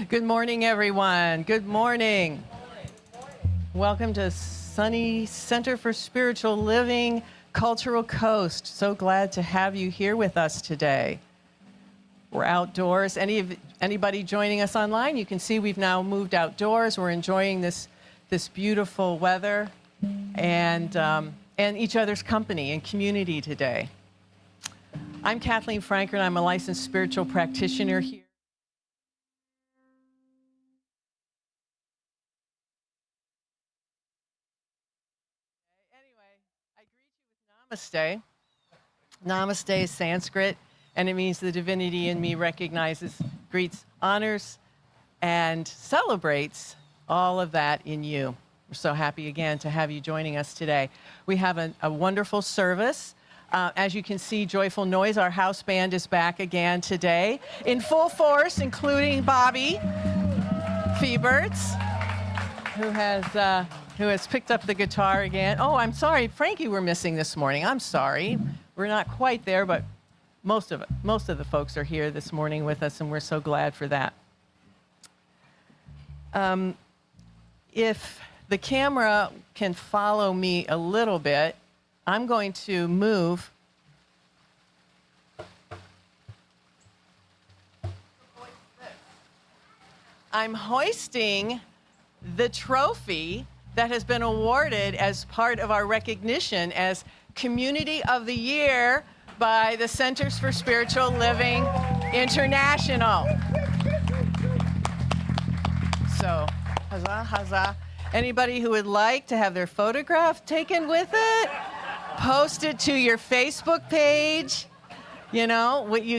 Good morning, everyone. Good morning. Welcome to sunny Center for Spiritual Living, Cultural Coast. So glad to have you here with us today. We're outdoors. Anybody joining us online, you can see we've now moved outdoors. We're enjoying this beautiful weather and each other's company and community today. I'm Kathleen Franklin. I'm a licensed spiritual practitioner here. Namaste. Namaste is Sanskrit, and it means the divinity in me recognizes, greets, honors, and celebrates all of that in you. We're so happy again to have you joining us today. We have a wonderful service. As you can see, Joyful Noise, our house band, is back again today in full force, including Bobby Feeberts, who has picked up the guitar again. Oh, I'm sorry, Frankie we're missing this morning. I'm sorry. We're not quite there, but most of the folks are here this morning with us, and we're so glad for that. If the camera can follow me a little bit, I'm going to move. I'm hoisting the trophy that has been awarded as part of our recognition as Community of the Year by the Centers for Spiritual Living International. So, huzzah, huzzah. Anybody who would like to have their photograph taken with it, post it to your Facebook page. You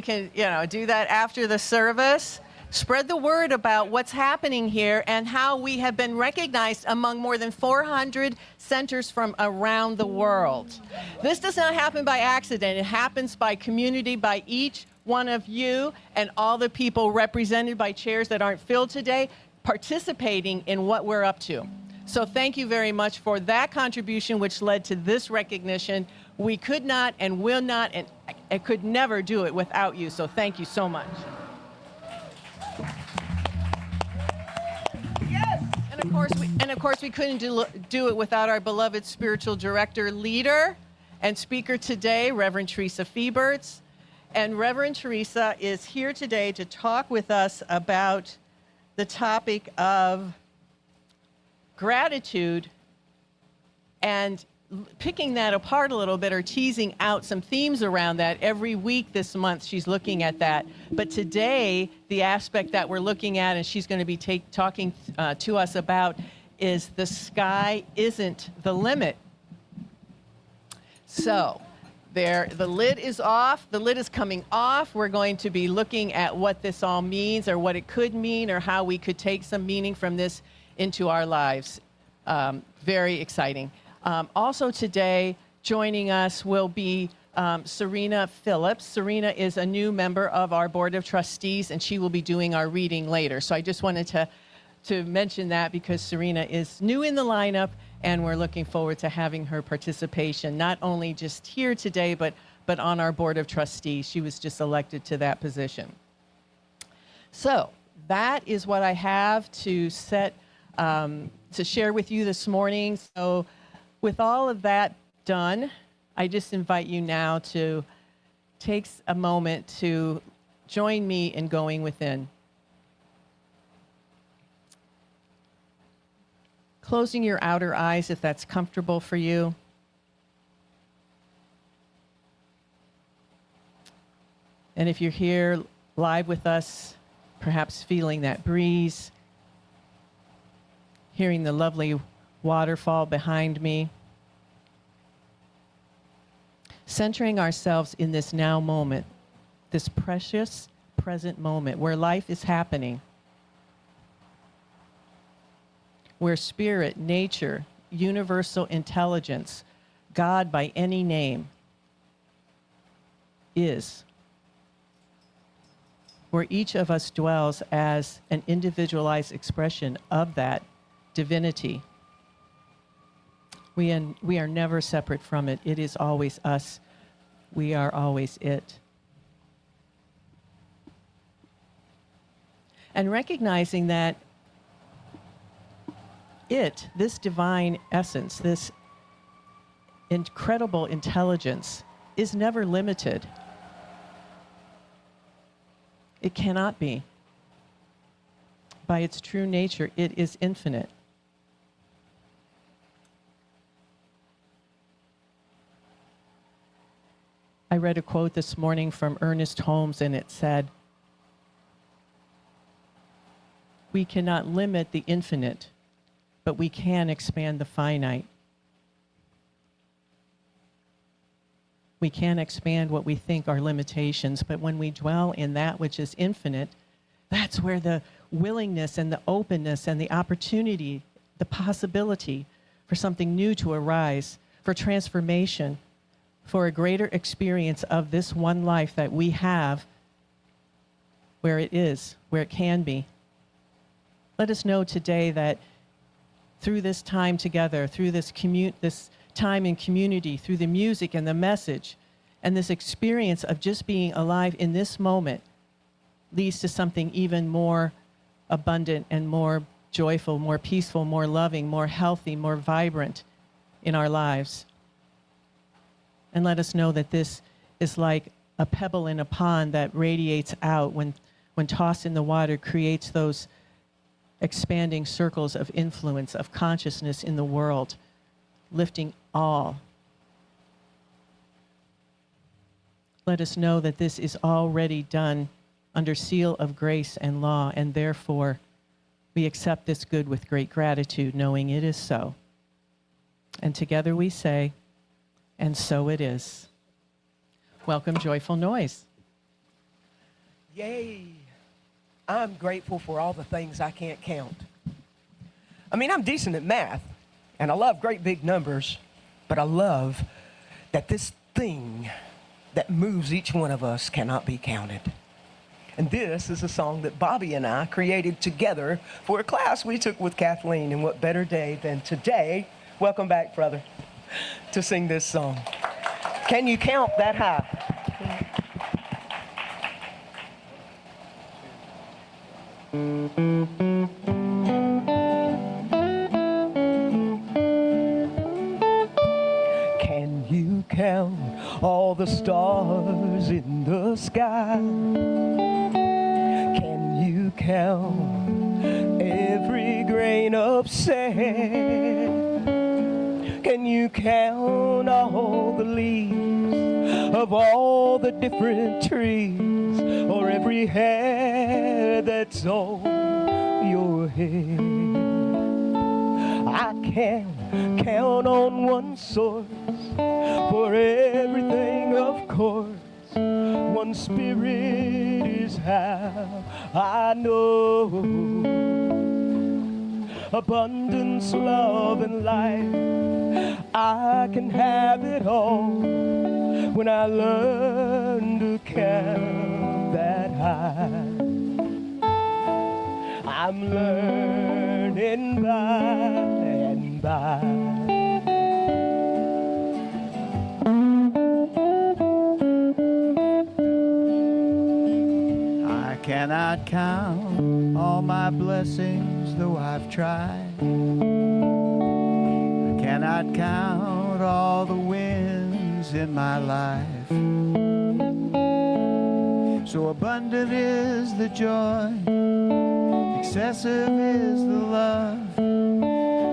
can do that after the service. Spread the word about what's happening here and how we have been recognized among more than 400 centers from around the world. This does not happen by accident. It happens by community, by each one of you and all the people represented by chairs that aren't filled today, participating in what we're up to. So thank you very much for that contribution, which led to this recognition. We could not and will not and could never do it without you. So thank you so much. Yes. And of course, we couldn't do it without our beloved spiritual director, leader, and speaker today, Reverend Theresa Feeberts. And Reverend Theresa is here today to talk with us about the topic of gratitude and picking that apart a little bit, or teasing out some themes around that. Every week this month she's looking at that. But today, the aspect that we're looking at and she's going to be talking to us about is the sky isn't the limit. So the lid is off. The lid is coming off. We're going to be looking at what this all means, or what it could mean, or how we could take some meaning from this into our lives. Very exciting. Also today, joining us will be Serena Phillips. Serena is a new member of our Board of Trustees, and she will be doing our reading later. So I just wanted to mention that, because Serena is new in the lineup, and we're looking forward to having her participation, not only just here today, but on our Board of Trustees. She was just elected to that position. So that is what I have to share with you this morning. So with all of that done, I just invite you now to take a moment to join me in going within. Closing your outer eyes if that's comfortable for you. And if you're here live with us, perhaps feeling that breeze, hearing the lovely waterfall behind me. Centering ourselves in this now moment, this precious present moment where life is happening, where spirit, nature, universal intelligence, God by any name is, where each of us dwells as an individualized expression of that divinity. We are never separate from it. It is always us. We are always it. And recognizing that this divine essence, this incredible intelligence, is never limited. It cannot be. By its true nature, it is infinite. I read a quote this morning from Ernest Holmes, and it said, "We cannot limit the infinite, but we can expand the finite." We can expand what we think are limitations, but when we dwell in that which is infinite, that's where the willingness and the openness and the opportunity, the possibility for something new to arise, for transformation, for a greater experience of this one life that we have, where it is, where it can be. Let us know today that through this time together, through this time in community, through the music and the message, and this experience of just being alive in this moment, leads to something even more abundant and more joyful, more peaceful, more loving, more healthy, more vibrant in our lives. And let us know that this is like a pebble in a pond that radiates out when tossed in the water, creates those expanding circles of influence, of consciousness in the world, lifting all. Let us know that this is already done under seal of grace and law, and therefore we accept this good with great gratitude, knowing it is so. And together we say, and so it is. Welcome, Joyful Noise. Yay. I'm grateful for all the things I can't count. I mean, I'm decent at math, and I love great big numbers, but I love that this thing that moves each one of us cannot be counted. And this is a song that Bobby and I created together for a class we took with Kathleen, and what better day than today, welcome back, brother, to sing this song. Can you count that high? the stars in the sky? Can you count every grain of sand? Can you count all the leaves of all the different trees, or every hair that's on your head? I can't count on one source for everything, of course. One spirit is how I know. Abundance, love, and life, I can have it all when I learn to count that high. I'm learning by and by. I cannot count all my blessings, though I've tried. I cannot count all the wins in my life. So abundant is the joy, excessive is the love.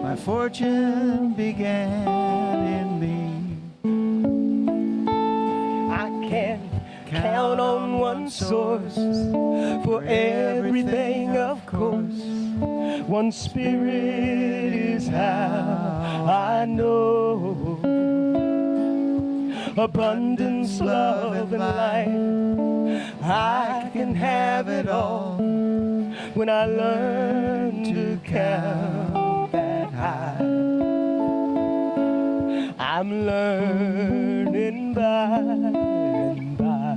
My fortune began in me. I can't count on one source for everything, of course. One spirit is how I know. Abundance, love, and life, I can have it all when I learn to count that high. I'm learning by and by.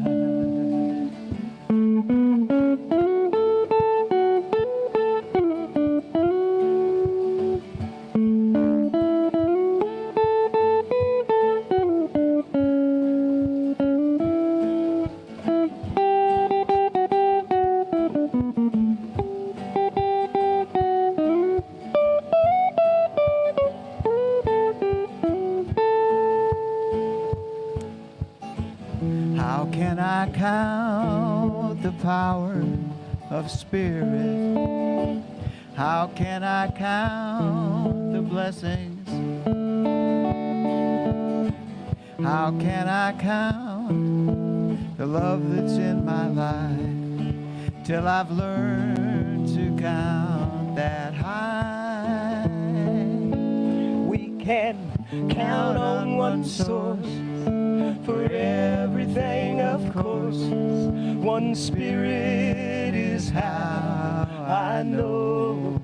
How can I count the power of spirit? How can I count the blessings? How can I count the love that's in my life till I've learned to count that high? We can count on one source for everything, of course. One spirit is how I know.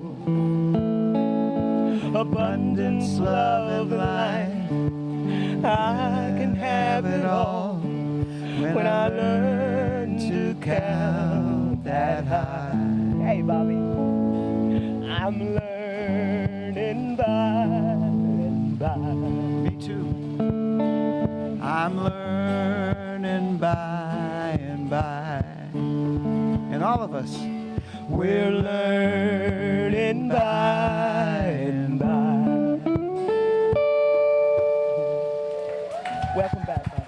Abundance, love, and life, I can have it all when I learn to count that high. Hey, Bobby, I'm learning by and by. Me too. I'm learning by and by. And all of us, We're learning by and by. Welcome back, Bobby.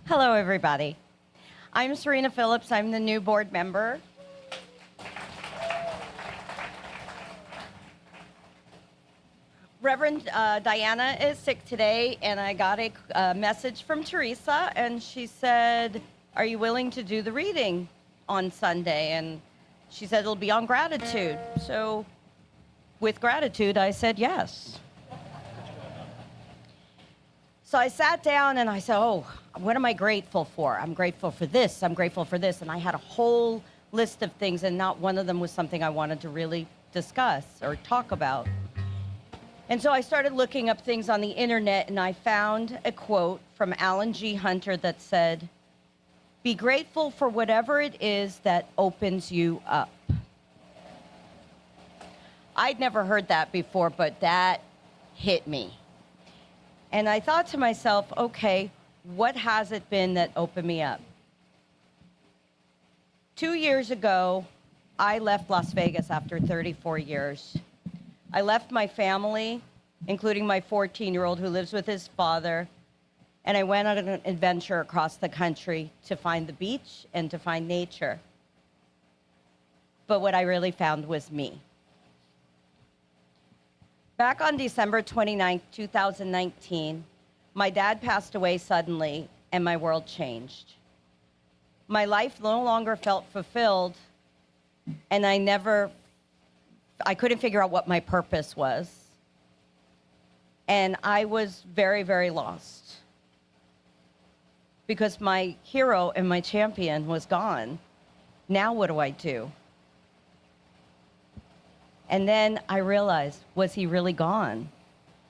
Hello, everybody. I'm Serena Phillips. I'm the new board member. Reverend Diana is sick today, and I got a message from Theresa, and she said, "Are you willing to do the reading on Sunday?" And she said it'll be on gratitude. So with gratitude, I said yes. So I sat down and I said, oh, what am I grateful for? I'm grateful for this. I'm grateful for this. And I had a whole list of things, and not one of them was something I wanted to really discuss or talk about. And so I started looking up things on the internet, and I found a quote from Alan G. Hunter that said, "Be grateful for whatever it is that opens you up." I'd never heard that before, but that hit me. And I thought to myself, okay, what has it been that opened me up? 2 years ago, I left Las Vegas after 34 years. I left my family, including my 14-year-old who lives with his father, and I went on an adventure across the country to find the beach and to find nature. But what I really found was me. Back on December 29th, 2019, my dad passed away suddenly, and my world changed. My life no longer felt fulfilled, and I couldn't figure out what my purpose was. And I was very, very lost because my hero and my champion was gone. Now what do I do? And then I realized, was he really gone?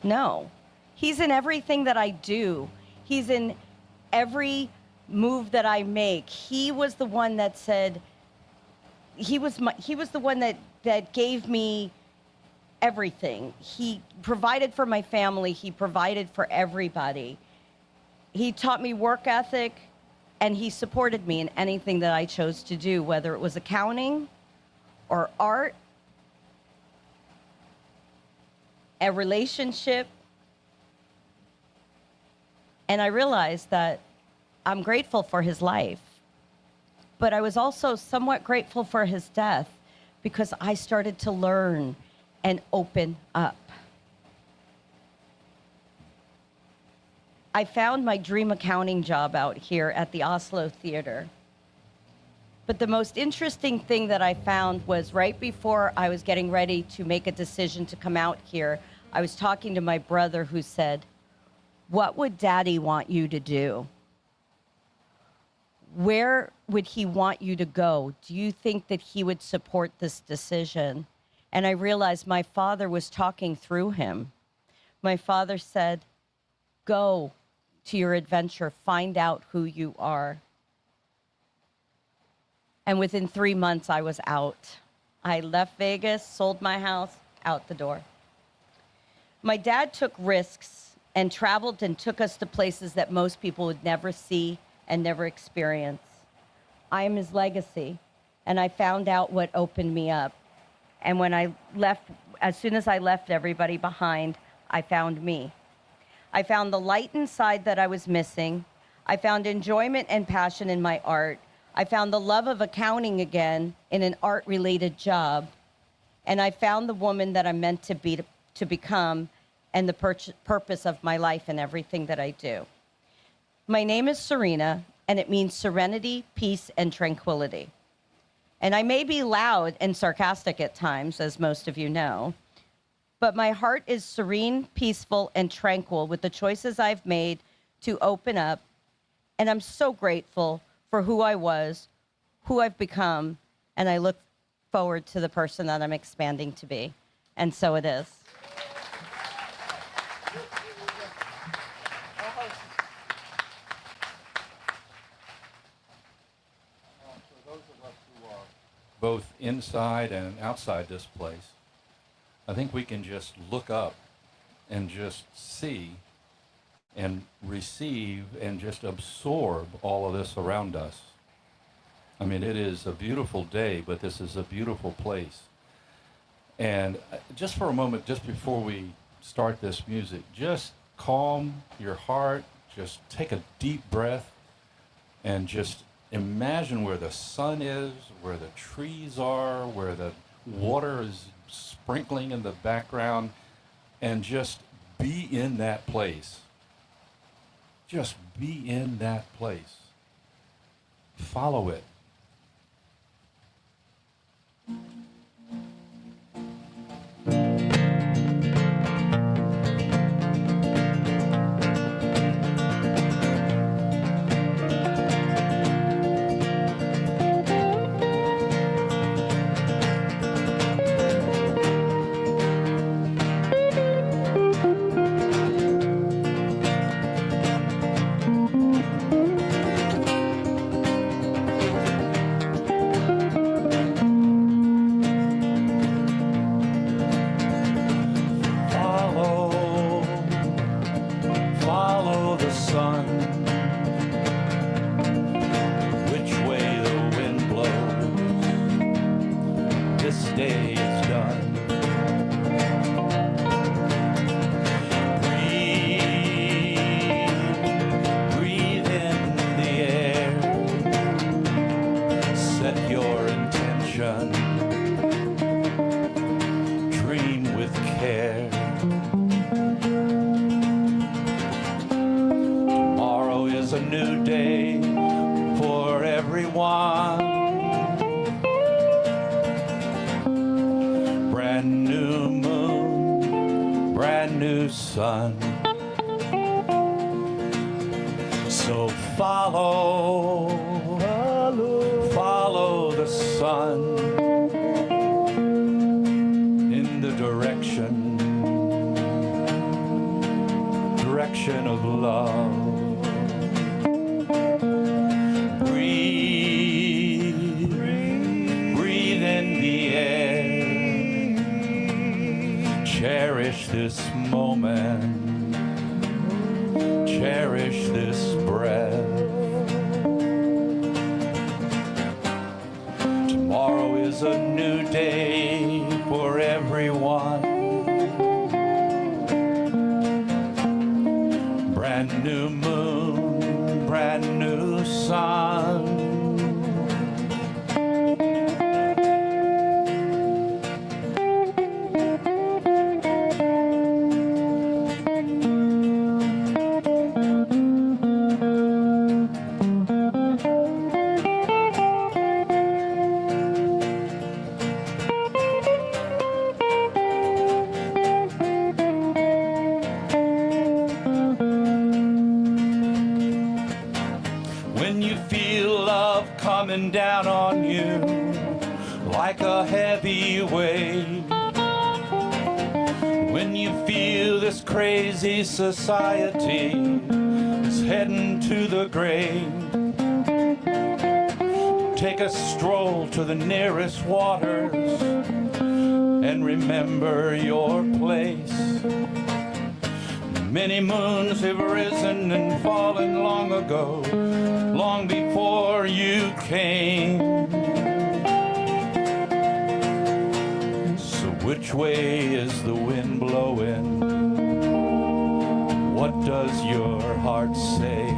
No. He's in everything that I do. He's in every move that I make. He was the one that said, he was the one that gave me everything. He provided for my family. He provided for everybody. He taught me work ethic, and he supported me in anything that I chose to do, whether it was accounting or art, a relationship. And I realized that I'm grateful for his life, but I was also somewhat grateful for his death because I started to learn and open up. I found my dream accounting job out here at the Oslo Theater. But the most interesting thing that I found was right before I was getting ready to make a decision to come out here, I was talking to my brother who said, "What would Daddy want you to do? Where would he want you to go? Do you think that he would support this decision?" And I realized my father was talking through him. My father said, "Go to your adventure, find out who you are." And within 3 months, I was out. I left Vegas, sold my house, out the door. My dad took risks and traveled and took us to places that most people would never see and never experience. I am his legacy, and I found out what opened me up. And when I left, as soon as I left everybody behind, I found me. I found the light inside that I was missing. I found enjoyment and passion in my art. I found the love of accounting again in an art-related job. And I found the woman that I'm meant to become and the purpose of my life and everything that I do. My name is Serena, and it means serenity, peace, and tranquility. And I may be loud and sarcastic at times, as most of you know, but my heart is serene, peaceful, and tranquil with the choices I've made to open up. And I'm so grateful for who I was, who I've become, and I look forward to the person that I'm expanding to be. And so it is. Both inside and outside this place, I think we can just look up and just see and receive and just absorb all of this around us. I mean, it is a beautiful day, but this is a beautiful place. And just for a moment, just before we start this music, just calm your heart, just take a deep breath, and just imagine where the sun is, where the trees are, where the water is sprinkling in the background, and just be in that place. Just be in that place. Follow it. care. Tomorrow is a new day for everyone. Brand new moon, brand new sun. So follow the sun in the direction of love. Breathe in the air. Cherish this moment. Cherish this breath. Tomorrow is a new day for everyone. Brand new moon, brand new sun. Down on you like a heavy weight. When you feel this crazy society is heading to the grave, take a stroll to the nearest waters and remember your place. Many moons have risen and fallen long ago, long before you came. So which way is the wind blowing? What does your heart say?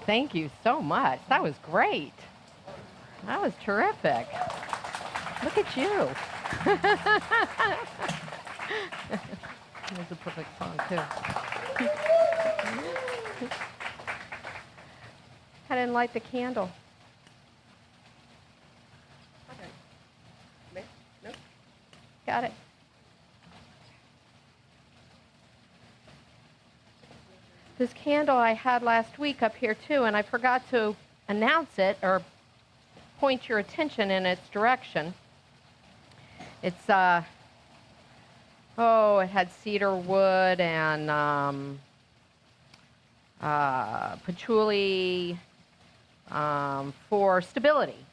Thank you so much. That was great. That was terrific. Look at you. It was a perfect song, too. I didn't light the candle. Got it. This candle I had last week up here too, and I forgot to announce it or point your attention in its direction. It's, it had cedar wood and patchouli, for stability,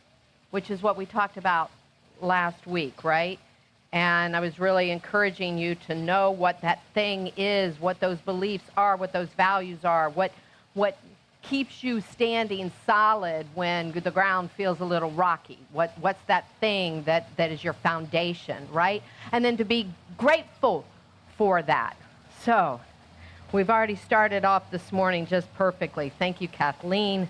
which is what we talked about last week, right? And I was really encouraging you to know what that thing is, what those beliefs are, what those values are, what keeps you standing solid when the ground feels a little rocky. What's that thing that is your foundation, right? And then to be grateful for that. So we've already started off this morning just perfectly. Thank you, Kathleen,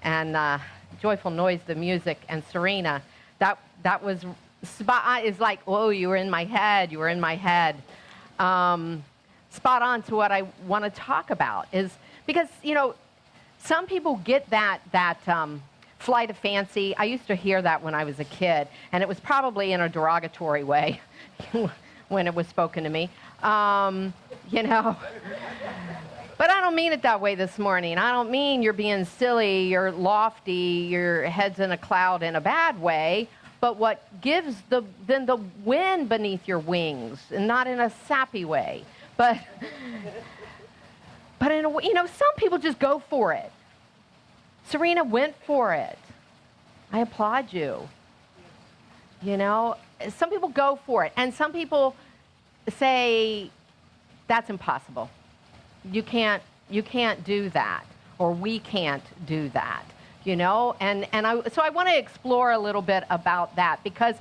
and Joyful Noise, the music, and Serena. That was spot. It's like, oh, you were in my head. You were in my head. Spot on to what I want to talk about is because, you know, some people get that flight of fancy. I used to hear that when I was a kid, and it was probably in a derogatory way when it was spoken to me, you know. But I don't mean it that way this morning. I don't mean you're being silly, you're lofty, your head's in a cloud in a bad way, but what gives the wind beneath your wings, and not in a sappy way, but in a way, you know, some people just go for it. Serena went for it. I applaud you. You know, some people go for it, and some people say, that's impossible. You can't do that, or we can't do that, you know? So I want to explore a little bit about that, because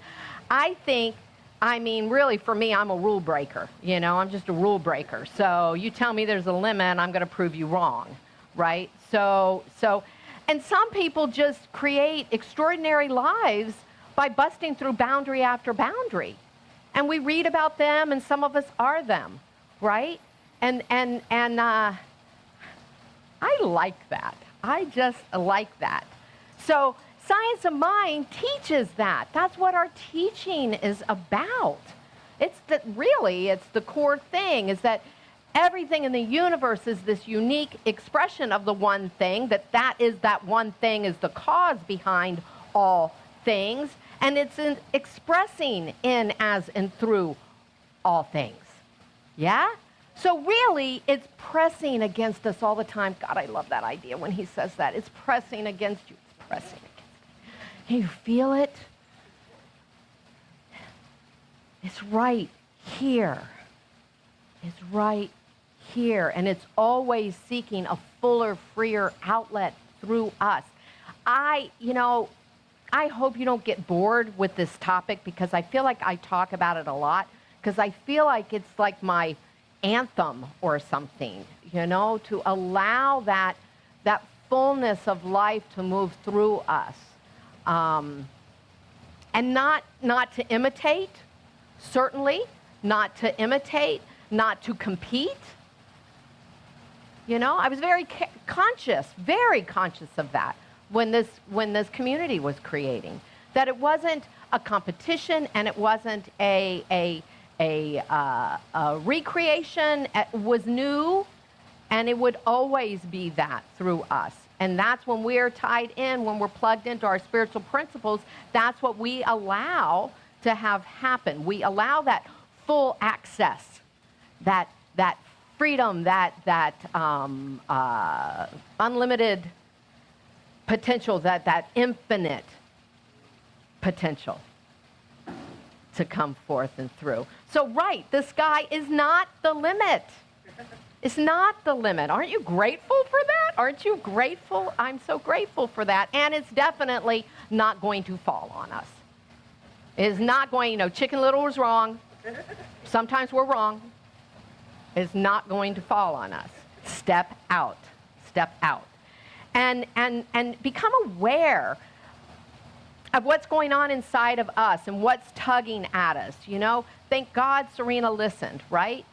I think, I mean, really, for me, I'm a rule breaker. You know, I'm just a rule breaker. So you tell me there's a limit, and I'm going to prove you wrong, right? And some people just create extraordinary lives by busting through boundary after boundary. And we read about them, and some of us are them, right? And I like that. I just like that. So Science of Mind teaches that. That's what our teaching is about. It's the core thing, is that everything in the universe is this unique expression of the one thing, that one thing is the cause behind all things, and it's expressing in, as, and through all things. Yeah? So really, it's pressing against us all the time. God, I love that idea when he says that. It's pressing against you. It's pressing against you. Can you feel it? It's right here. It's right here. And it's always seeking a fuller, freer outlet through us. I hope you don't get bored with this topic, because I feel like I talk about it a lot, because I feel like it's like my anthem or something, you know, to allow that fullness of life to move through us. And not to imitate, certainly, not to imitate, not to compete. You know, I was very conscious of that when this community was creating. That it wasn't a competition, and it wasn't a recreation. It was new, and it would always be that through us. And that's when we're tied in, when we're plugged into our spiritual principles, that's what we allow to have happen. We allow that full access, that freedom, that unlimited potential, that infinite potential to come forth and through. So right, the sky is not the limit. It's not the limit. Aren't you grateful for that? Aren't you grateful? I'm so grateful for that. And it's definitely not going to fall on us. It is not going, Chicken Little was wrong. Sometimes we're wrong. It's not going to fall on us. Step out. Step out. And become aware of what's going on inside of us and what's tugging at us. Thank God Serena listened, right?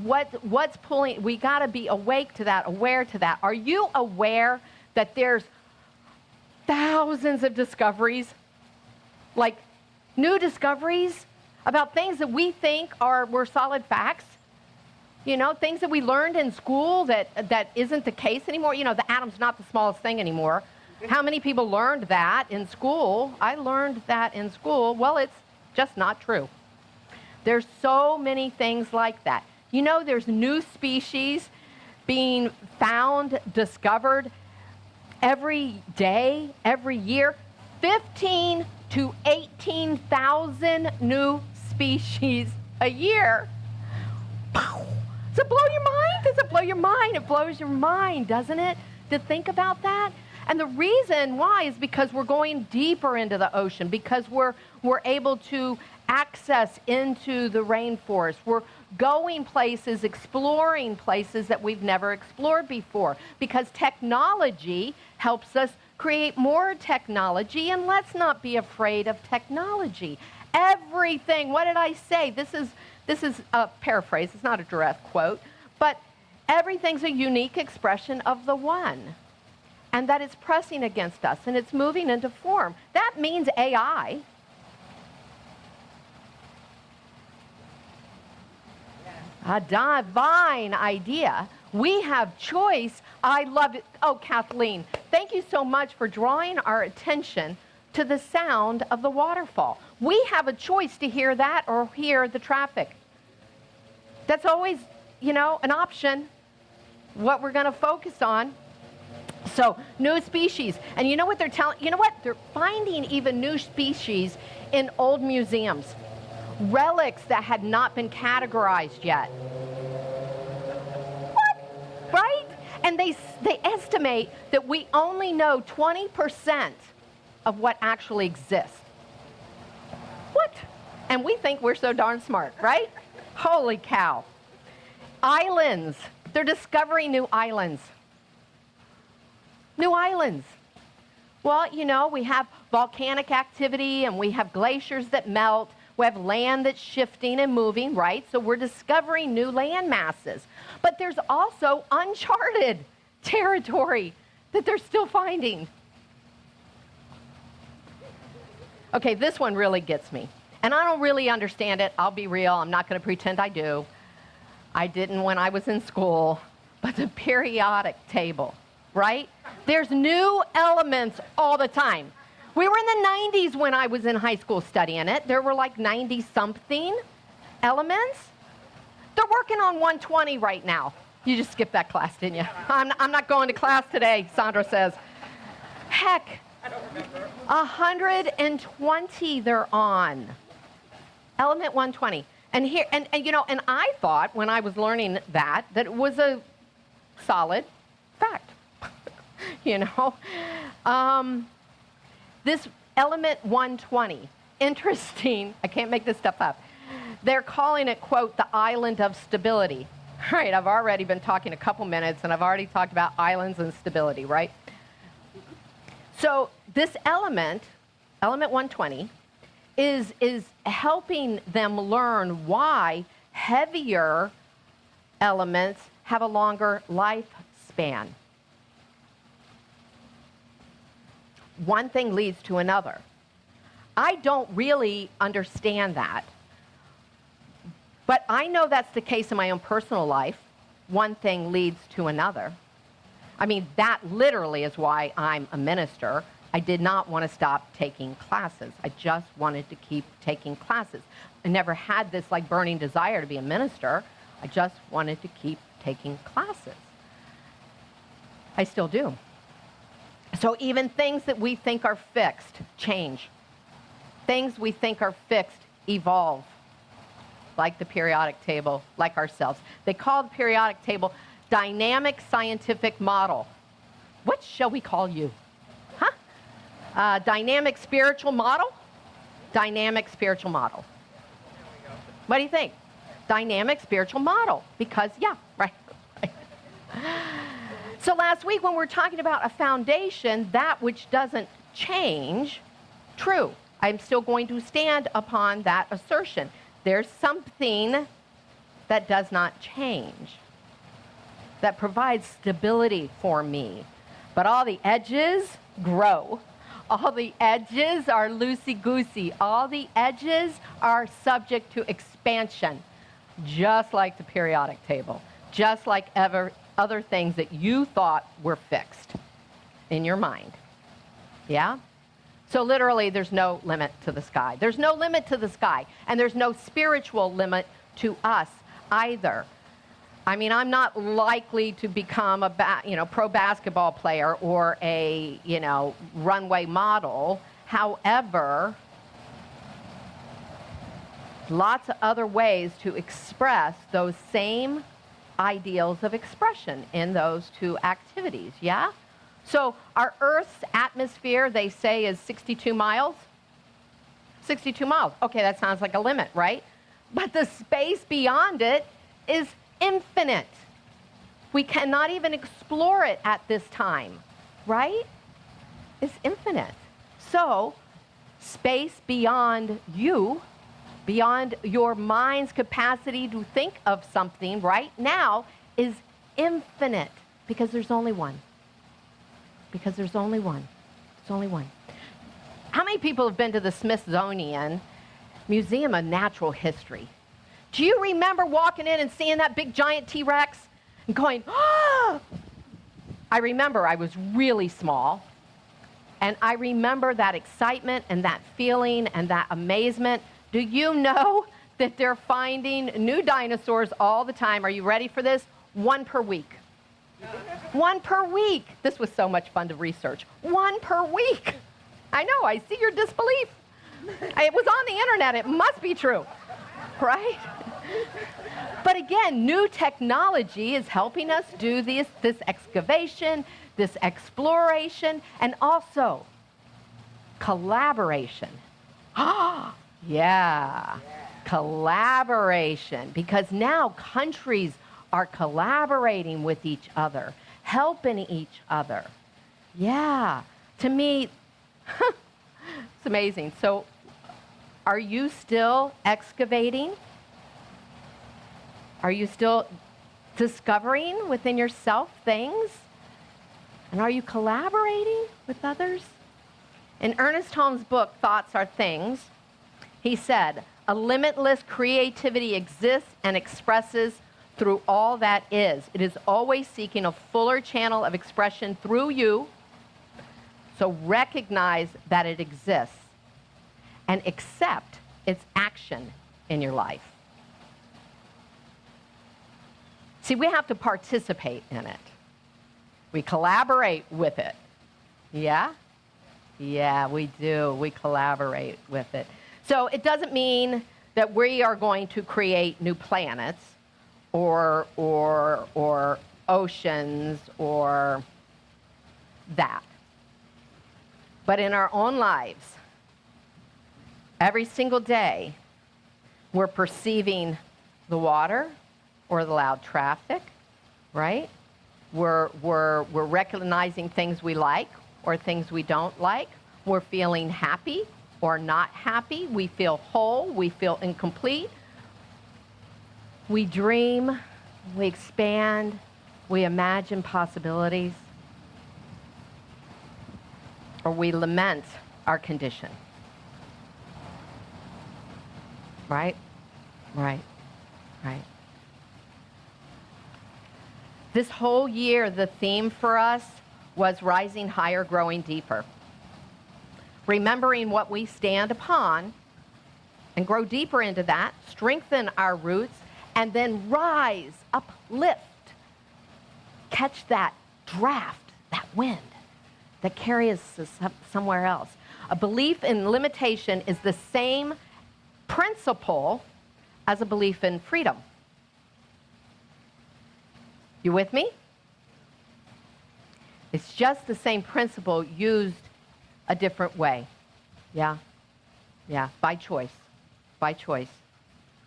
What's pulling? We got to be awake to that, aware to that. Are you aware that there's thousands of discoveries, like new discoveries about things that we think were solid facts? Things that we learned in school that isn't the case anymore. The atom's not the smallest thing anymore. How many people learned that in school? I learned that in school. Well, it's just not true. There's so many things like that. There's new species being found, discovered every day, every year, 15 to 18,000 new species a year. Pow! Does it blow your mind? Does it blow your mind? It blows your mind, doesn't it, to think about that? And the reason why is because we're going deeper into the ocean, because we're able to access into the rainforest. We're going places, exploring places that we've never explored before, because technology helps us create more technology, and let's not be afraid of technology. Everything, what did I say? This is a paraphrase, it's not a direct quote, but everything's a unique expression of the one. And that it's pressing against us, and it's moving into form. That means AI. A divine idea. We have choice. I love it. Oh, Kathleen, thank you so much for drawing our attention to the sound of the waterfall. We have a choice to hear that or hear the traffic. That's always, an option, what we're going to focus on. So, new species. And you know what they're telling? You know what? They're finding even new species in old museums. Relics that had not been categorized yet. What? Right? And they estimate that we only know 20% of what actually exists. What? And we think we're so darn smart, right? Holy cow. Islands. They're discovering new islands. New islands. Well, we have volcanic activity and we have glaciers that melt. We have land that's shifting and moving, right? So we're discovering new land masses. But there's also uncharted territory that they're still finding. Okay, this one really gets me. And I don't really understand it. I'll be real. I'm not going to pretend I do. I didn't when I was in school. But the periodic table, right? There's new elements all the time. We were in the 90s when I was in high school studying it. There were like 90-something elements. They're working on 120 right now. You just skipped that class, didn't you? I'm not going to class today, Sandra says. Heck, 120 they're on. Element 120. And here, and I thought when I was learning that it was a solid fact. This element 120, interesting, I can't make this stuff up. They're calling it, quote, the island of stability. All right, I've already been talking a couple minutes, and I've already talked about islands and stability, right? So this element 120, is helping them learn why heavier elements have a longer lifespan. One thing leads to another. I don't really understand that. But I know that's the case in my own personal life. One thing leads to another. I mean, that literally is why I'm a minister. I did not want to stop taking classes. I just wanted to keep taking classes. I never had this like burning desire to be a minister. I just wanted to keep taking classes. I still do. So even things that we think are fixed change. Things we think are fixed evolve, like the periodic table, like ourselves. They call the periodic table dynamic scientific model. What shall we call you? Huh? Dynamic spiritual model? Dynamic spiritual model. What do you think? Dynamic spiritual model. Because, yeah, right. So last week when we were talking about a foundation, that which doesn't change, true. I'm still going to stand upon that assertion. There's something that does not change, that provides stability for me. But all the edges grow. All the edges are loosey-goosey. All the edges are subject to expansion, just like the periodic table, just like other things that you thought were fixed in your mind. Yeah? So literally, there's no limit to the sky. There's no limit to the sky, and there's no spiritual limit to us either. I mean, I'm not likely to become a pro basketball player or a, runway model. However, lots of other ways to express those same ideals of expression in those two activities, yeah? So our Earth's atmosphere, they say, is 62 miles. 62 miles. Okay, that sounds like a limit, right? But the space beyond it is infinite. We cannot even explore it at this time, right? It's infinite. So, space beyond you, beyond your mind's capacity to think of something right now, is infinite because there's only one. Because there's only one. There's only one. How many people have been to the Smithsonian Museum of Natural History? Do you remember walking in and seeing that big giant T-Rex and going, ah! I remember I was really small, and I remember that excitement and that feeling and that amazement. Do you know that they're finding new dinosaurs all the time? Are you ready for this? 1 per week. 1 per week. This was so much fun to research. 1 per week. I know, I see your disbelief. It was on the internet, it must be true, right? But again, new technology is helping us do this excavation, this exploration, and also collaboration. Yeah, collaboration, because now countries are collaborating with each other, helping each other. Yeah, to me, it's amazing. So, are you still excavating? Are you still discovering within yourself things? And are you collaborating with others? In Ernest Holmes' book, Thoughts Are Things, he said, a limitless creativity exists and expresses through all that is. It is always seeking a fuller channel of expression through you. So recognize that it exists and accept its action in your life. See, we have to participate in it. We collaborate with it. Yeah? Yeah, we do. We collaborate with it. So it doesn't mean that we are going to create new planets or oceans or that. But in our own lives, every single day, we're perceiving the water or the loud traffic, right? We're recognizing things we like or things we don't like. We're feeling happy or not happy. We feel whole. We feel incomplete. We dream. We expand. We imagine possibilities. Or we lament our condition. Right? Right. Right. This whole year, the theme for us was rising higher, growing deeper. Remembering what we stand upon and grow deeper into that, strengthen our roots, and then rise, uplift, catch that draft, that wind that carries us somewhere else. A belief in limitation is the same principle as a belief in freedom. You with me? It's just the same principle used a different way. Yeah? Yeah, by choice. By choice.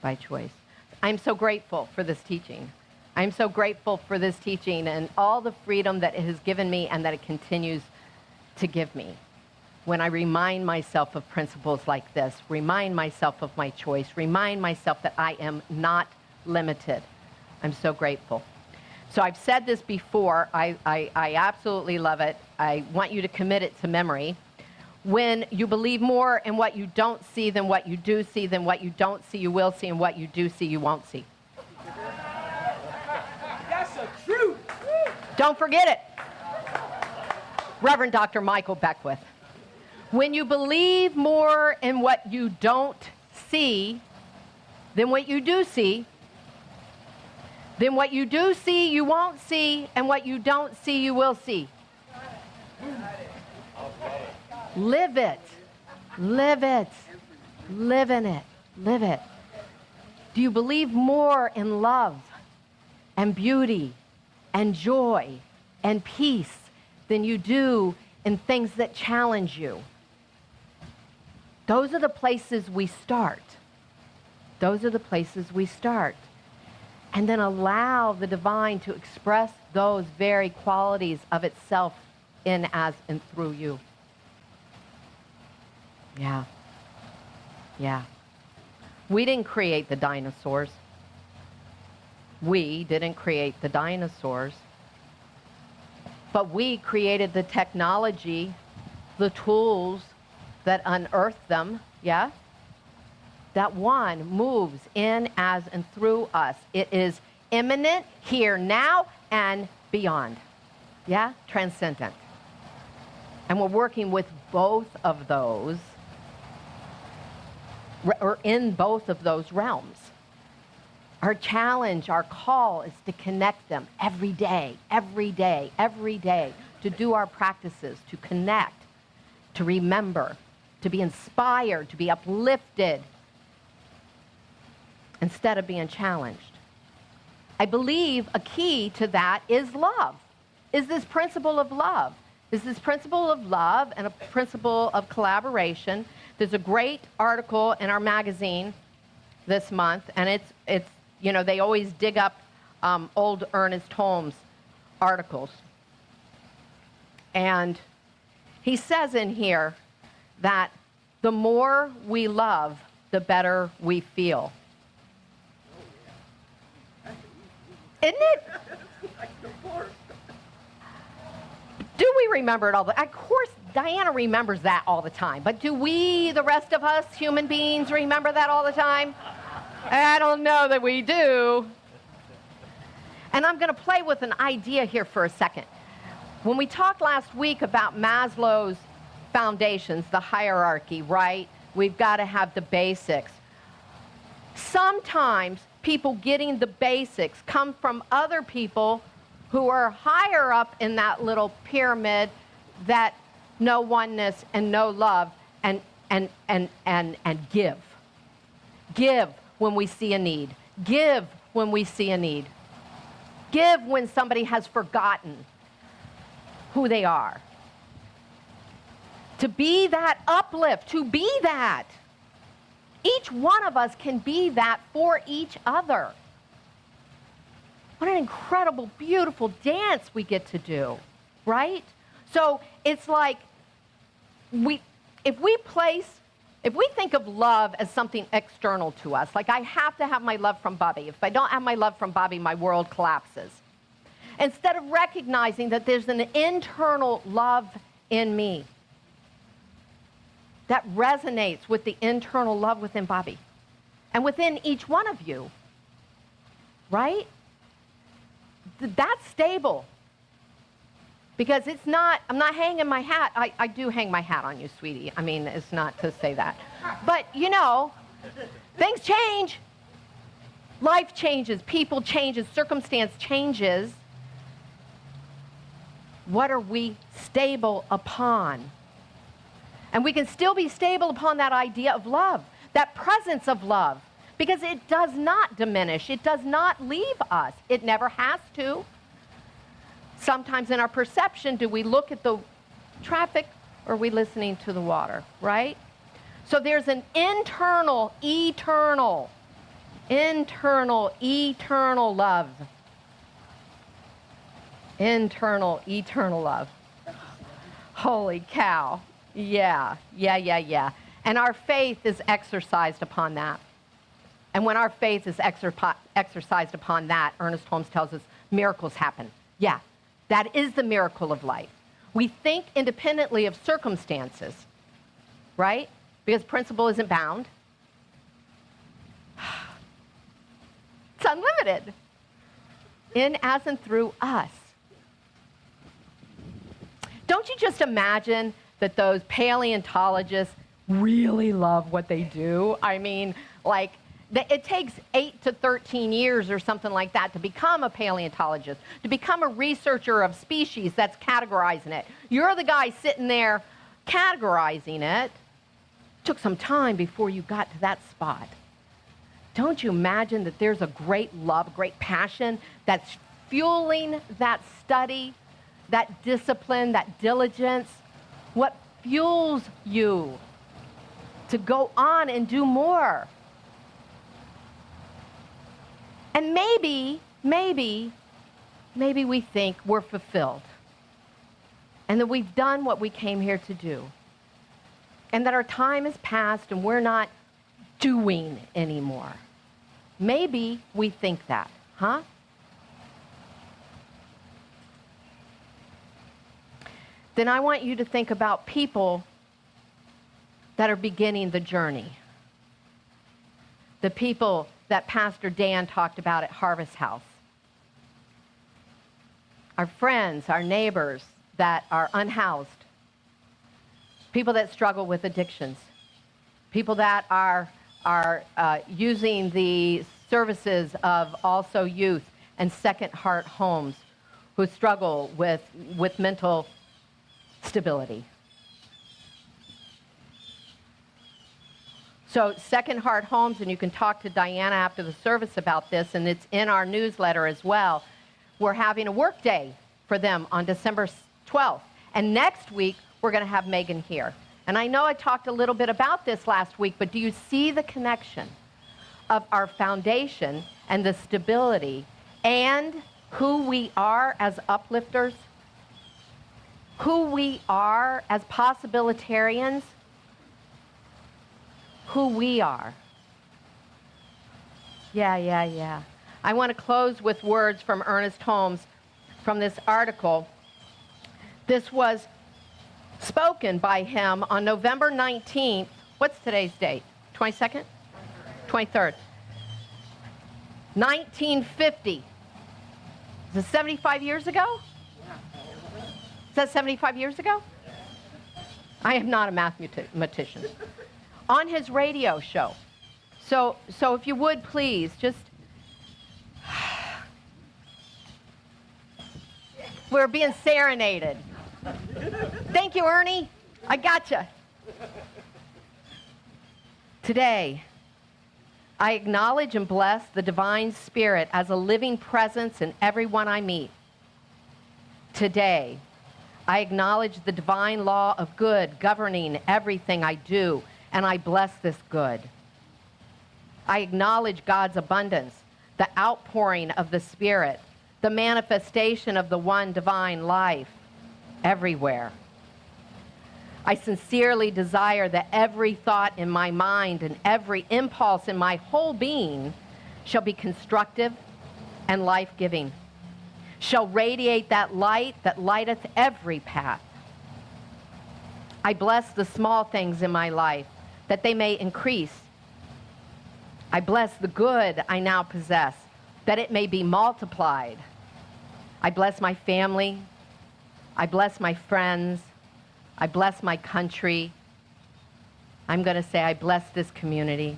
By choice. I'm so grateful for this teaching. I'm so grateful for this teaching and all the freedom that it has given me and that it continues to give me. When I remind myself of principles like this, remind myself of my choice, remind myself that I am not limited. I'm so grateful. So I've said this before. I absolutely love it. I want you to commit it to memory. When you believe more in what you don't see than what you do see, then what you don't see you will see, and what you do see you won't see. That's the truth. Don't forget it. Reverend Dr. Michael Beckwith. When you believe more in what you don't see than what you do see, Then what you do see, you won't see, and what you don't see, you will see. Live it. Live it. Live in it. Live it. Do you believe more in love and beauty and joy and peace than you do in things that challenge you? Those are the places we start. Those are the places we start. And then allow the divine to express those very qualities of itself in, as, and through you. Yeah. Yeah. We didn't create the dinosaurs. We didn't create the dinosaurs. But we created the technology, the tools that unearthed them, yeah? That one moves in, as, and through us. It is imminent, here, now, and beyond. Yeah? Transcendent. And we're working with both of those, or in both of those realms. Our challenge, our call is to connect them every day, every day, every day, to do our practices, to connect, to remember, to be inspired, to be uplifted, instead of being challenged. I believe a key to that is love, is this principle of love. Is this principle of love and a principle of collaboration. There's a great article in our magazine this month, and it's you know, they always dig up old Ernest Holmes articles. And he says in here that the more we love, the better we feel. Isn't it? Do we remember it all? Of course, Diana remembers that all the time. But do we, the rest of us, human beings, remember that all the time? I don't know that we do. And I'm going to play with an idea here for a second. When we talked last week about Maslow's foundations, the hierarchy, right? We've got to have the basics. Sometimes people getting the basics come from other people who are higher up in that little pyramid that know oneness and know love and give. Give when we see a need. Give when we see a need. Give when somebody has forgotten who they are. To be that uplift, to be that. Each one of us can be that for each other. What an incredible, beautiful dance we get to do, right? So it's like if we think of love as something external to us, like I have to have my love from Bobby. If I don't have my love from Bobby, my world collapses. Instead of recognizing that there's an internal love in me that resonates with the internal love within Bobby and within each one of you, right? That's stable. Because it's not, I'm not hanging my hat. I do hang my hat on you, sweetie. I mean, it's not to say that. But, you know, things change. Life changes, people changes, circumstance changes. What are we stable upon? And we can still be stable upon that idea of love, that presence of love, because it does not diminish. It does not leave us. It never has to. Sometimes in our perception, do we look at the traffic or are we listening to the water, right? So there's an internal, eternal love. Internal, eternal love. Holy cow. Yeah. And our faith is exercised upon that. And when our faith is exercised upon that, Ernest Holmes tells us, miracles happen. Yeah, that is the miracle of life. We think independently of circumstances, right? Because principle isn't bound. It's unlimited. In, as, and through us. Don't you just imagine that those paleontologists really love what they do? I mean, like, It takes 8 to 13 years or something like that to become a paleontologist, to become a researcher of species that's categorizing it. You're the guy sitting there categorizing it. Took some time before you got to that spot. Don't you imagine that there's a great love, great passion that's fueling that study, that discipline, that diligence? What fuels you to go on and do more? And maybe we think we're fulfilled and that we've done what we came here to do and that our time has passed and we're not doing anymore. Maybe we think that, huh? Then I want you to think about people that are beginning the journey. The people that Pastor Dan talked about at Harvest House. Our friends, our neighbors that are unhoused. People that struggle with addictions. People that are using the services of also youth and Second Heart homes who struggle with mental stability. So Second Heart Homes, and you can talk to Diana after the service about this, and it's in our newsletter as well. We're having a work day for them on December 12th. And next week, we're going to have Megan here. And I know I talked a little bit about this last week, but do you see the connection of our foundation and the stability and who we are as uplifters? Who we are as possibilitarians? Who we are. Yeah. I want to close with words from Ernest Holmes from this article. This was spoken by him on November 19th. What's today's date? 22nd? 23rd. 1950. Is it 75 years ago? Is that 75 years ago? I am not a mathematician. On his radio show. So if you would please, just... We're being serenaded. Thank you, Ernie. I gotcha. Today, I acknowledge and bless the Divine Spirit as a living presence in everyone I meet. Today, I acknowledge the divine law of good governing everything I do, and I bless this good. I acknowledge God's abundance, the outpouring of the Spirit, the manifestation of the one divine life everywhere. I sincerely desire that every thought in my mind and every impulse in my whole being shall be constructive and life-giving, shall radiate that light that lighteth every path. I bless the small things in my life, that they may increase. I bless the good I now possess, that it may be multiplied. I bless my family. I bless my friends. I bless my country. I'm going to say I bless this community.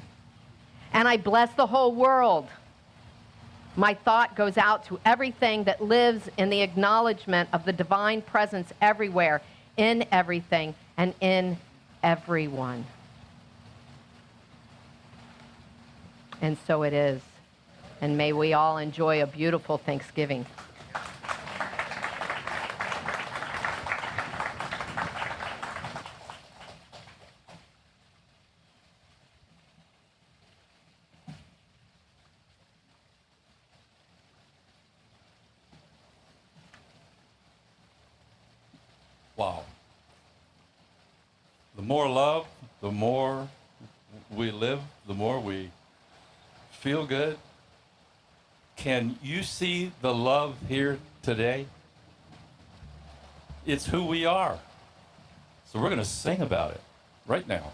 And I bless the whole world. My thought goes out to everything that lives in the acknowledgement of the divine presence everywhere, in everything, and in everyone. And so it is. And may we all enjoy a beautiful Thanksgiving. Wow. The more love, the more we live, the more we feel good. Can you see the love here today? It's who we are. So we're going to sing about it right now.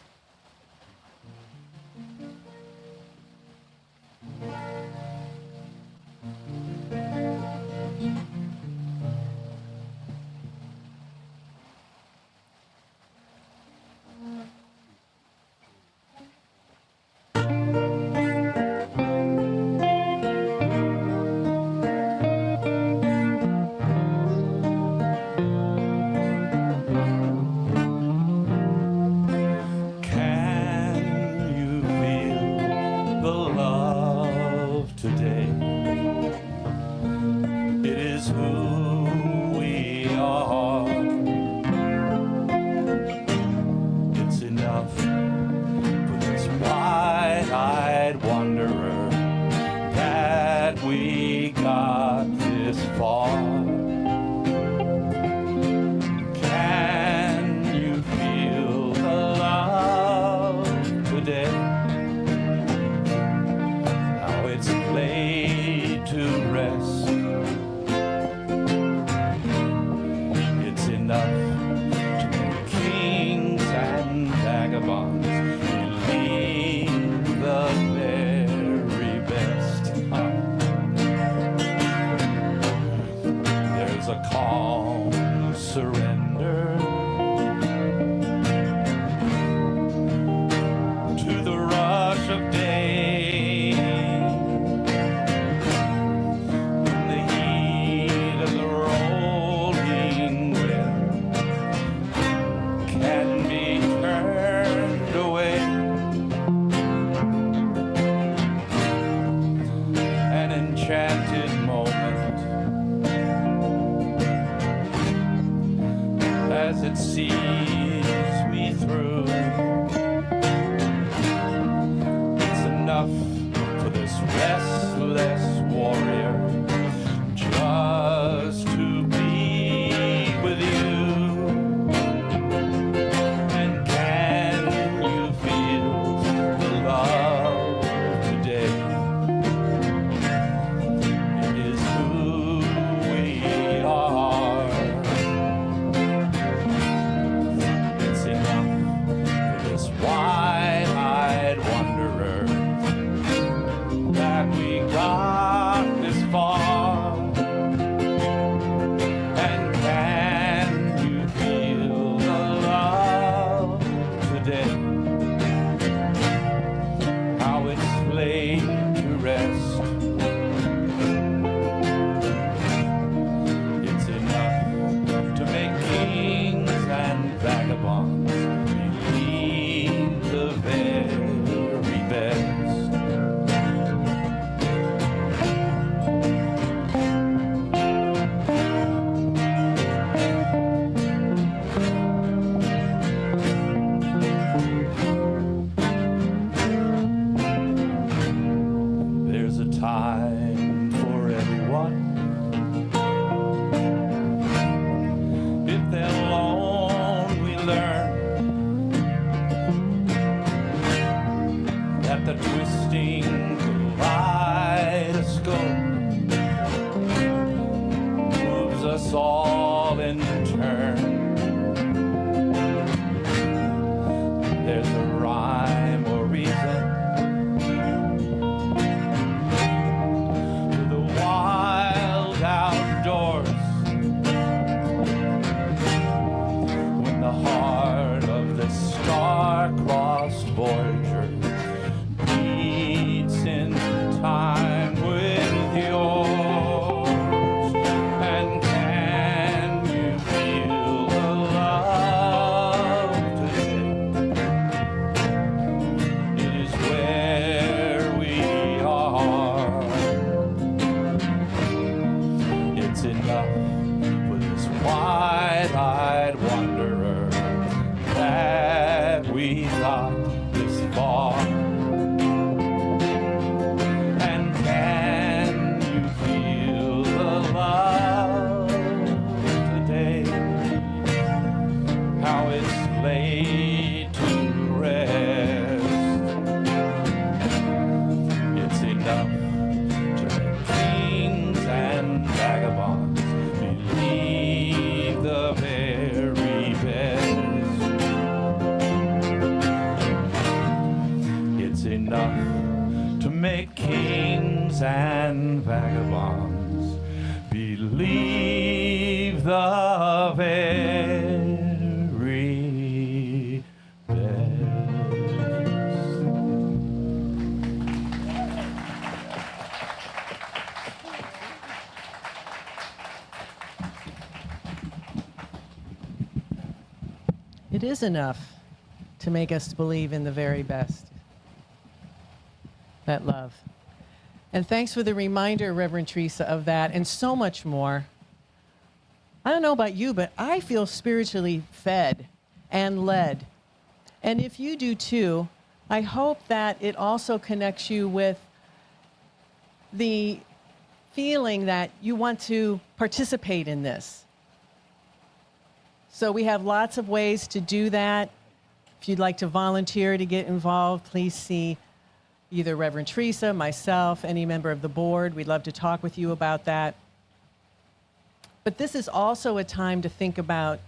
can be turned away. An enchanted moment as it sees me through. It's enough for this restless warrior just to be with you. And can you feel the love today? It is who we are. It's enough for this wide-eyed wanderer that we got this far. And can you feel the love today? How it's laid to rest. It's enough to make kings and vagabonds believe the very best. There's a time for everyone. If they're alone, we learn that the twisting kaleidoscope moves us all in turn. There's a rhyme or reason to the wild outdoors. When the heart of the star-crossed voyager beats in time with yours. And can you feel the love today? It is where we are. It's enough for this wide-eyed wanderer that we got this far. And can you feel the love today? How it's laid to rest. It's enough to make kings and vagabonds believe the very best. It's enough to make kings and vagabonds believe the very best. It is enough to make us believe in the very best. That love. And thanks for the reminder, Reverend Theresa, of that and so much more. I don't know about you, but I feel spiritually fed and led. And if you do too, I hope that it also connects you with the feeling that you want to participate in this. So we have lots of ways to do that. If you'd like to volunteer to get involved, please see either Reverend Theresa, myself, any member of the board. We'd love to talk with you about that. But this is also a time to think about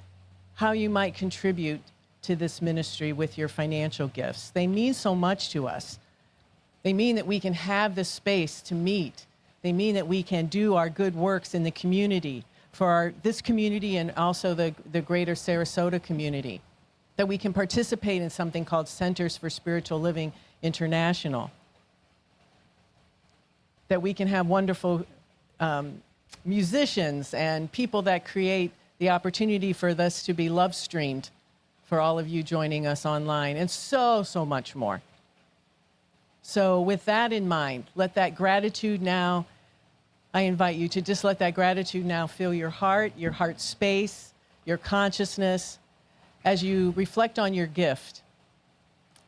how you might contribute to this ministry with your financial gifts. They mean so much to us. They mean that we can have the space to meet. They mean that we can do our good works in the community for this community and also the greater Sarasota community. That we can participate in something called Centers for Spiritual Living International. That we can have wonderful musicians and people that create the opportunity for this to be love streamed for all of you joining us online, and so, so much more. So with that in mind, let that gratitude now, I invite you to just let that gratitude now fill your heart space, your consciousness. As you reflect on your gift,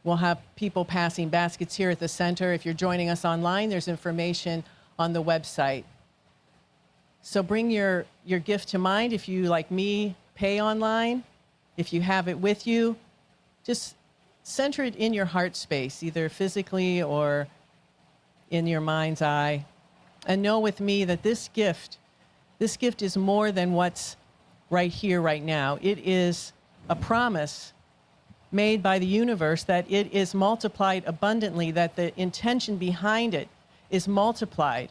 we'll have people passing baskets here at the center. If you're joining us online, there's information on the website. So bring your gift to mind. If you, like me, pay online, if you have it with you, just center it in your heart space, either physically or in your mind's eye. And know with me that this gift is more than what's right here, right now. It is a promise made by the universe that it is multiplied abundantly, that the intention behind it is multiplied.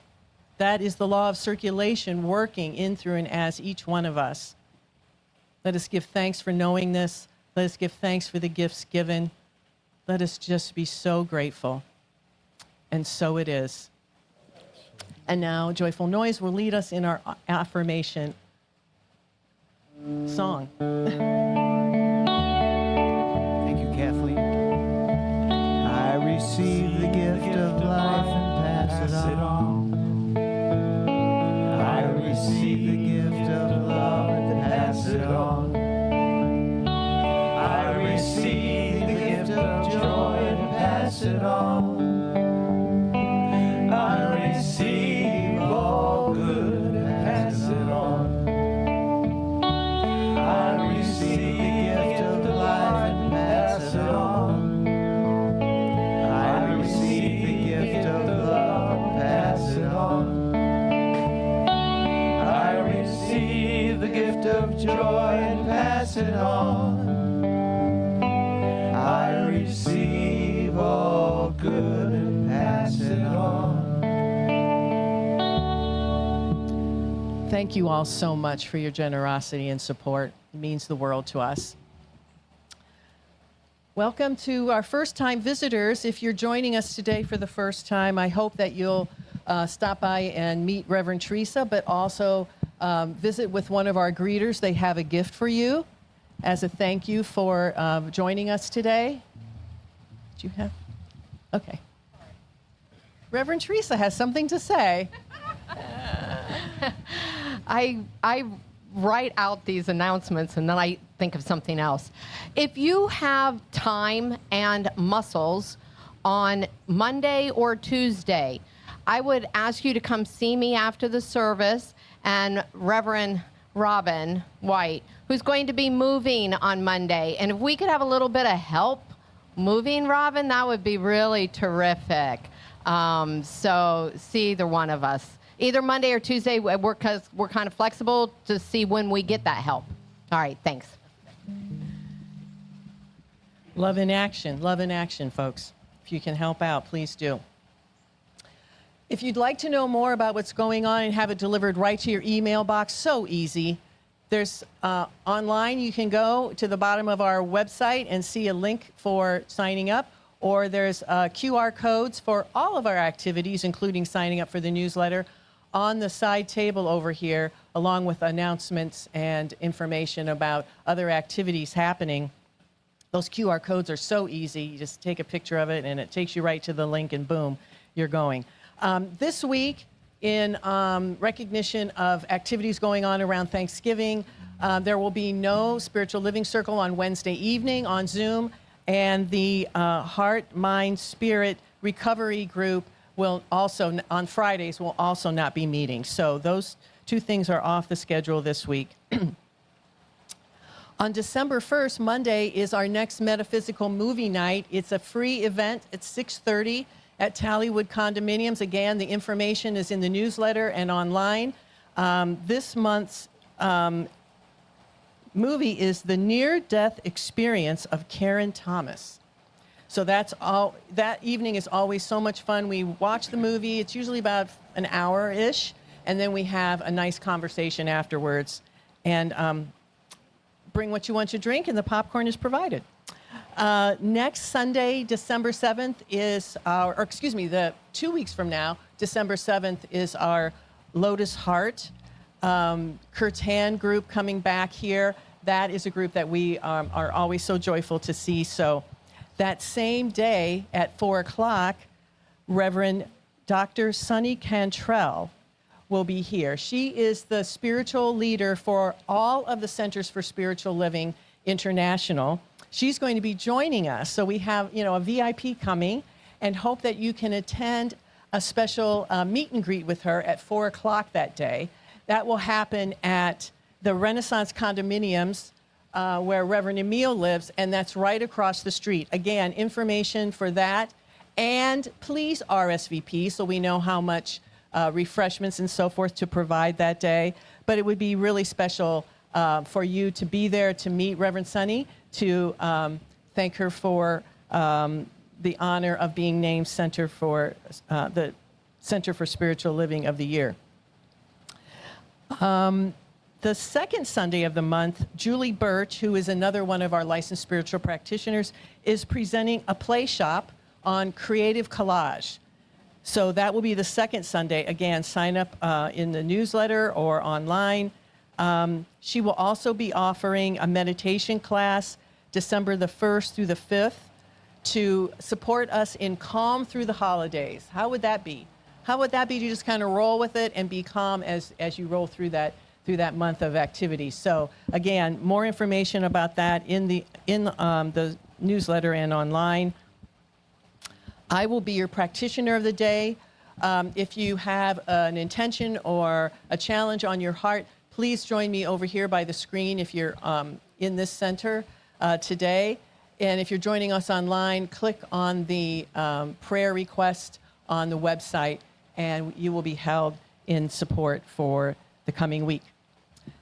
That is the law of circulation working in, through, and as each one of us. Let us give thanks for knowing this. Let us give thanks for the gifts given. Let us just be so grateful. And so it is. And now, Joyful Noise will lead us in our affirmation song. Thank you, Kathleen. I receive the gift of life and pass it on. I receive the gift of love and pass it on. I receive the gift of joy and pass it on. I receive all good and pass it on. I receive the gift of life and pass it on. I receive the gift of love and pass it on. I receive the gift of joy and pass it on. I receive all good and pass it on. Thank you all so much for your generosity and support. It means the world to us. Welcome to our first-time visitors. If you're joining us today for the first time, I hope that you'll stop by and meet Reverend Theresa, but also visit with one of our greeters. They have a gift for you as a thank you for joining us today. Do you have? Okay. Reverend Theresa has something to say. I write out these announcements and then I think of something else. If you have time and muscles on Monday or Tuesday, I would ask you to come see me after the service, and Reverend Robin White, who's going to be moving on Monday. And if we could have a little bit of help moving Robin, that would be really terrific. So see either one of us. Either Monday or Tuesday, we're kind of flexible to see when we get that help. All right, thanks. Love in action, folks. If you can help out, please do. If you'd like to know more about what's going on and have it delivered right to your email box, so easy. There's online, you can go to the bottom of our website and see a link for signing up, or there's QR codes for all of our activities, including signing up for the newsletter, on the side table over here, along with announcements and information about other activities happening. Those QR codes are so easy. You just take a picture of it, and it takes you right to the link, and boom, you're going. This week, in recognition of activities going on around Thanksgiving, there will be no Spiritual Living Circle on Wednesday evening on Zoom, and the Heart, Mind, Spirit Recovery Group will also, on Fridays, will also not be meeting. So those two things are off the schedule this week. On December 1st, Monday, is our next Metaphysical Movie Night. It's a free event at 6:30 at Tallywood Condominiums. Again, the information is in the newsletter and online. This month's movie is The Near-Death Experience of Karen Thomas. So that's all. That evening is always so much fun. We watch the movie. It's usually about an hour-ish, and then we have a nice conversation afterwards. And bring what you want to drink, and the popcorn is provided. Next Sunday, December 7th, is the 2 weeks from now, December 7th, is our Lotus Heart Curtan group coming back here. that is a group that we are always so joyful to see. So that same day at 4 o'clock, Reverend Dr. Sunny Cantrell will be here. She is the spiritual leader for all of the Centers for Spiritual Living International. She's going to be joining us. So we have, a VIP coming, and hope that you can attend a special meet and greet with her at 4 o'clock that day. That will happen at the Renaissance Condominiums where Reverend Emil lives, and that's right across the street. Again, information for that, and please RSVP so we know how much refreshments and so forth to provide that day. But it would be really special for you to be there to meet Reverend Sunny, to thank her for the honor of being named the Center for Spiritual Living of the Year. The second Sunday of the month, Julie Birch, who is another one of our licensed spiritual practitioners, is presenting a play shop on creative collage. So that will be the second Sunday. Again, sign up in the newsletter or online. She will also be offering a meditation class December the 1st through the 5th to support us in calm through the holidays. How would that be? How would that be to just kind of roll with it and be calm as you roll through that month of activity? So again, more information about that in the newsletter and online. I will be your practitioner of the day. If you have an intention or a challenge on your heart, please join me over here by the screen if you're in this center today. And if you're joining us online, click on the prayer request on the website, and you will be held in support for the coming week.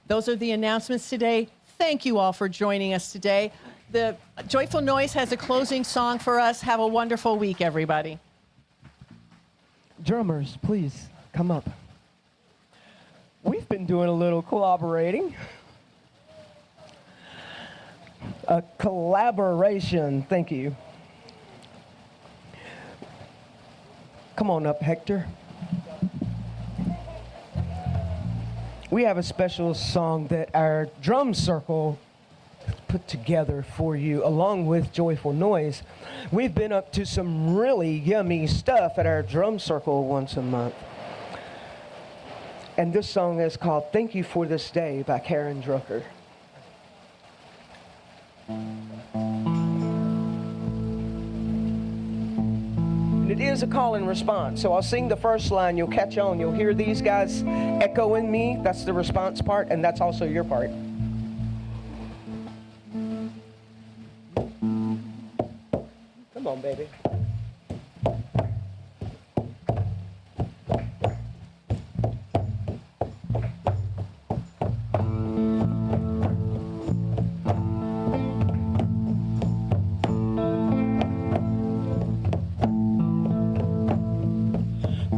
Those are the announcements today. Thank you all for joining us today. The Joyful Noise has a closing song for us. Have a wonderful week, everybody. Drummers, please come up. We've been doing a little collaborating. A collaboration, thank you. Come on up, Hector. We have a special song that our drum circle put together for you along with Joyful Noise. We've been up to some really yummy stuff at our drum circle once a month. And this song is called Thank You for This Day by Karen Drucker. And it is a call and response. So I'll sing the first line, you'll catch on, you'll hear these guys echoing me. That's the response part, and that's also your part. Come on, baby.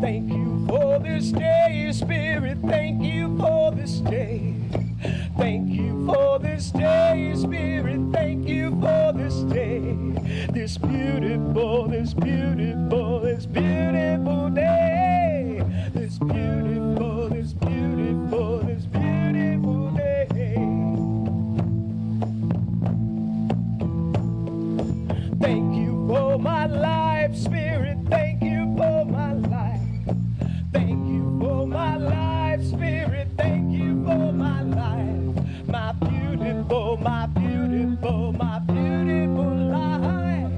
Thank you for this day, Spirit. Thank you for this day. Thank you for this day, Spirit. Thank you for this day. This beautiful, this beautiful, this beautiful day. This beautiful, this beautiful, this beautiful day. Thank you for my life, Spirit. Thank you for my life. Thank you for my life, Spirit. Thank you for my life. My beautiful, my beautiful, my beautiful life.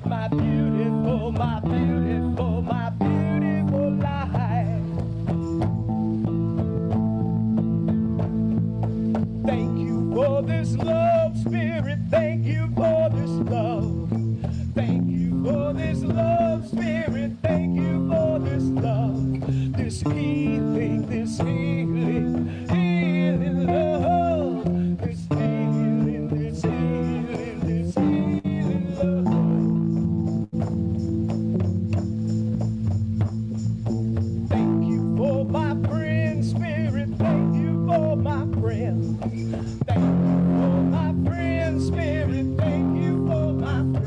My beautiful, my beautiful, my beautiful life. Thank you for this love, Spirit. Thank you for this love. Thank you for this love, Spirit. Thank you for this love. This healing, healing love. This healing, this healing love. Thank you for my friend, Spirit. Thank you for my friend. Thank you for my friend, Spirit. Thank you for my friend.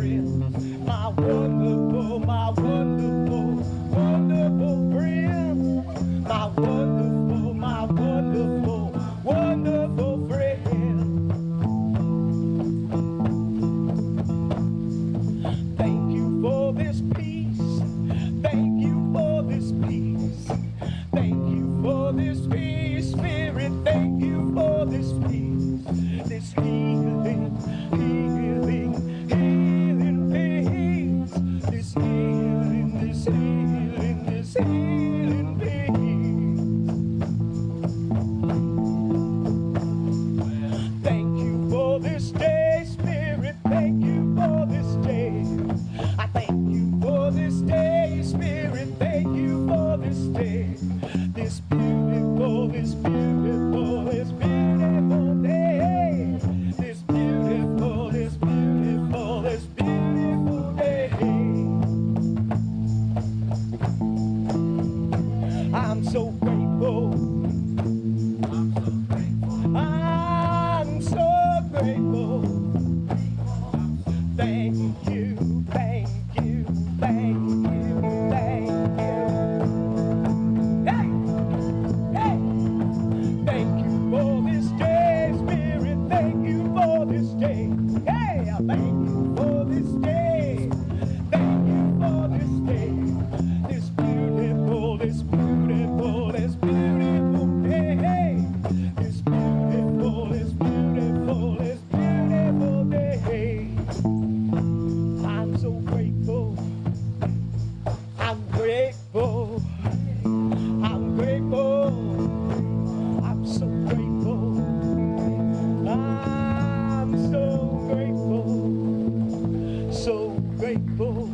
healing peace. Thank you for this day, Spirit. Thank you for this day. I thank you for this day, Spirit. Thank you for this day. This beautiful, this beautiful, this beautiful day. This beautiful, this beautiful, this beautiful day. I'm so grateful. I'm so grateful. Thank you, thank you, thank you, thank you. Hey, hey. Thank you for this day, Spirit. Thank you for this day. Hey, I thank you for this day. Thank you for this day. This beautiful, this beautiful, this beautiful day. Hey, this beautiful, this beautiful, this beautiful day. I'm so grateful. I'm grateful. I'm grateful. I'm so grateful. I'm so grateful. So grateful.